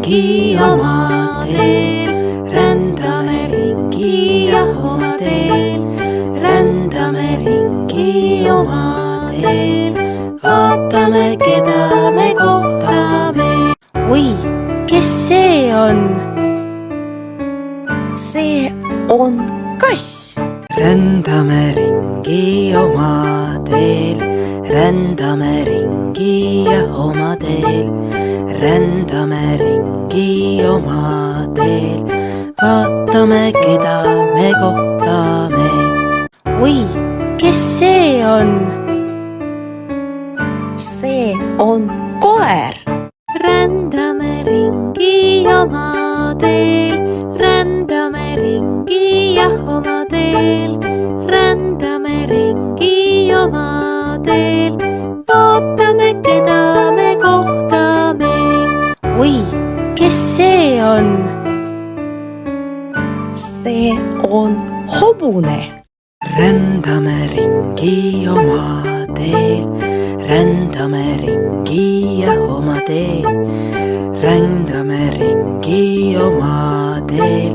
ringi oma teel, rändame ringi jah oma teel, rändame ringi oma teel, vaatame, keda me kohtame. Oi, kes see on? See on kass. Rändame ringi oma teel, rändame ringi jah oma teel, rändame ringi oma teel, vaatame, keda me kohtame. Oi, kes see on? See on koer. Rändame ringi oma teel, rändame ringi jah oma teel, rändame ringi oma teel, vaatame, keda me kohtame. Oi, kes see on? See on hobune. Rändame ringi oma teel, rändame ringi jah oma teel, rändame ringi oma teel,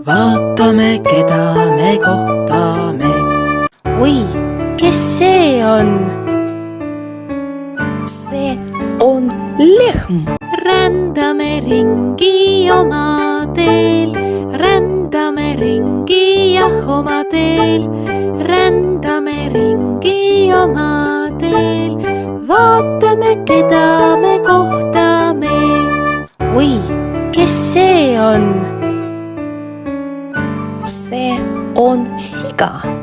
vaatame, keda me kohtame. Oi, kes see on? See on lehm. Rändame ringi oma teel, rändame ringi jah oma teel, rändame ringi oma teel, vaatame, keda me kohtame. Oi, kes see on? See on siga.